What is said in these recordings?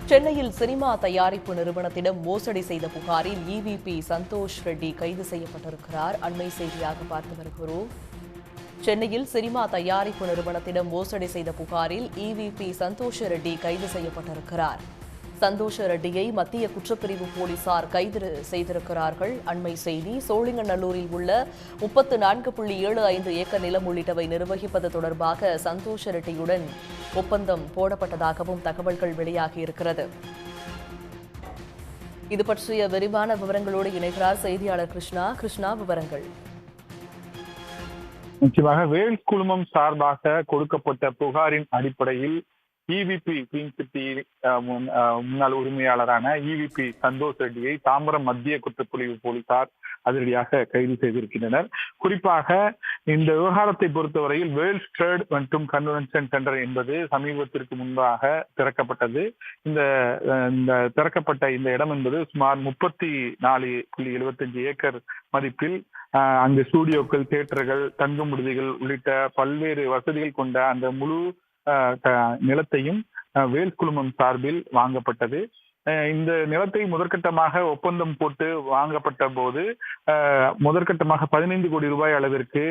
சென்னையில் சினிமா தயாரிப்பு நிறுவனத்திடம் மோசடி செய்த புகாரில் EVP சந்தோஷ் ரெட்டி கைது செய்யப்பட்டிருக்கிறார். அண்மை செய்தியாக பார்த்து வருகிறோம். சென்னையில் சினிமா தயாரிப்பு நிறுவனத்திடம் மோசடி செய்த புகாரில் EVP சந்தோஷ் ரெட்டி கைது செய்யப்பட்டிருக்கிறார். சந்தோஷ் ரெட்டியை மத்திய குற்றப்பிரிவு போலீசார் கைது செய்திருக்கிறார்கள். அண்மை செய்தி. சோழிங்கநல்லூரில் உள்ள 34.75 ஏக்கர் நிலம் உள்ளிட்டவை நிர்வகிப்பது தொடர்பாக சந்தோஷ் ரெட்டியுடன் ஒப்பந்தம் போடப்பட்டதாகவும் தகவல்கள் வெளியாகியிருக்கிறது. இது பற்றிய விரிவான விவரங்களோடு இணைகிறார் செய்தியாளர் கிருஷ்ணா. விவரங்கள். நிச்சயமாக வேல்ஸ் குழுமம் சார்பாக கொடுக்கப்பட்ட புகாரின் அடிப்படையில் EVP கிளீன் சிட்டி முன்னாள் உரிமையாளரான EVP சந்தோஷ் ரெட்டியை தாம்பரம் மத்திய குற்றப்பிரிவு போலீசார் அதிரடியாக கைது செய்திருக்கின்றனர். குறிப்பாக இந்த விவகாரத்தை பொறுத்தவரையில் வேல்ஸ் ட்ரேட் மற்றும் கன்வென்ஷன் சென்டர் என்பது சமீபத்திற்கு முன்பாக திறக்கப்பட்டது. இந்த திறக்கப்பட்ட இந்த இடம் என்பது சுமார் 34.75 ஏக்கர் மதிப்பில் அங்கு ஸ்டூடியோக்கள், தியேட்டர்கள், தங்கும் விடுதிகள் உள்ளிட்ட பல்வேறு வசதிகள் கொண்ட அந்த முழு நிலத்தையும் வேல்ஸ் குழுமம் சார்பில் வாங்கப்பட்டது. இந்த நிலத்தை முதற்கட்டமாக ஒப்பந்தம் போட்டு வாங்கப்பட்ட போது முதற்கட்டமாக 15 கோடி ரூபாய் அளவிற்கு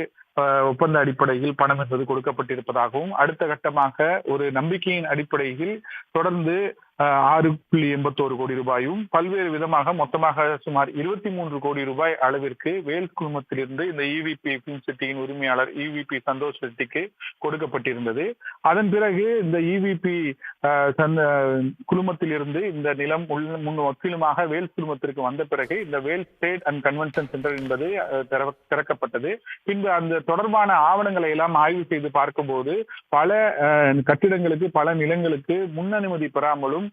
ஒப்பந்த அடிப்படையில் பணம் என்பது கொடுக்கப்பட்டிருப்பதாகவும், அடுத்த கட்டமாக ஒரு நம்பிக்கையின் அடிப்படையில் தொடர்ந்து 6.81 கோடி ரூபாயும் பல்வேறு விதமாக மொத்தமாக சுமார் 23 கோடி ரூபாய் அளவிற்கு வேல்ஸ் குழுமத்திலிருந்து இந்த EVP கிளீன் சிட்டியின் உரிமையாளர் EVP சந்தோஷ் ரெட்டிக்கு கொடுக்கப்பட்டிருந்தது. அதன் பிறகு இந்த EVP குழுமத்திலிருந்து இந்த நிலம் முற்றிலுமாக வேல்ஸ் குழுமத்திற்கு வந்த பிறகு இந்த Vels trade and convention centre என்பது திறக்கப்பட்டது. பின்பு அந்த தொடர்பான ஆவணங்களை எல்லாம் ஆய்வு செய்து பார்க்கும்போது பல கட்டிடங்களுக்கு, பல நிலங்களுக்கு முன் அனுமதி பெறாமலும்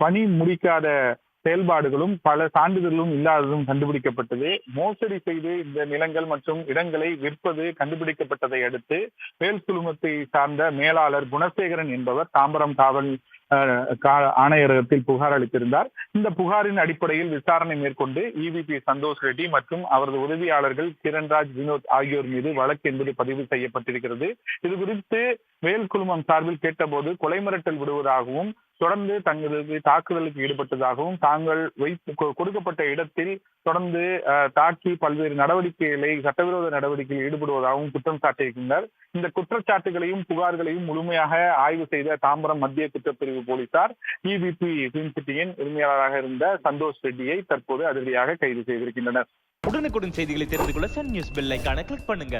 பணி முடிக்காத செயல்பாடுகளும் பல சான்றிதழ்களும் இல்லாததும் கண்டுபிடிக்கப்பட்டது. மோசடி செய்து இந்த நிலங்கள் மற்றும் இடங்களை விற்பது கண்டுபிடிக்கப்பட்டதை அடுத்து வேல்ஸ் குழுமத்தை சார்ந்த மேலாளர் குணசேகரன் என்பவர் தாம்பரம் காவல் ஆணையரகத்தில் புகார் அளித்திருந்தார். இந்த புகாரின் அடிப்படையில் விசாரணை மேற்கொண்டு EVP சந்தோஷ் ரெட்டி மற்றும் அவரது உதவியாளர்கள் கிரண்ராஜ், வினோத் ஆகியோர் மீது வழக்கு என்பது பதிவு செய்யப்பட்டிருக்கிறது. இது குறித்து வேல்ஸ் குழுமம் சார்பில் கேட்டபோது கொலை மிரட்டல் விடுவதாகவும், தொடர்ந்து தங்களது தாக்குதலுக்கு ஈடுபட்டதாகவும், தாங்கள் கொடுக்கப்பட்ட இடத்தில் தொடர்ந்து தாக்கி பல்வேறு நடவடிக்கைகளை, சட்டவிரோத நடவடிக்கையில் ஈடுபடுவதாகவும் குற்றம் சாட்டியிருக்கின்றனர். இந்த குற்றச்சாட்டுகளையும் புகார்களையும் முழுமையாக ஆய்வு செய்த தாம்பரம் மத்திய குற்றப்பிரிவு போலீசார் EVP கிளீன் சிட்டியின் உரிமையாளராக இருந்த சந்தோஷ் ரெட்டியை தற்போது அதிரடியாக கைது செய்திருக்கின்றனர். உடனுக்குடன் செய்திகளை தெரிந்து கொள்ள சன் நியூஸ் பெல் ஐகானை கிளிக் பண்ணுங்க.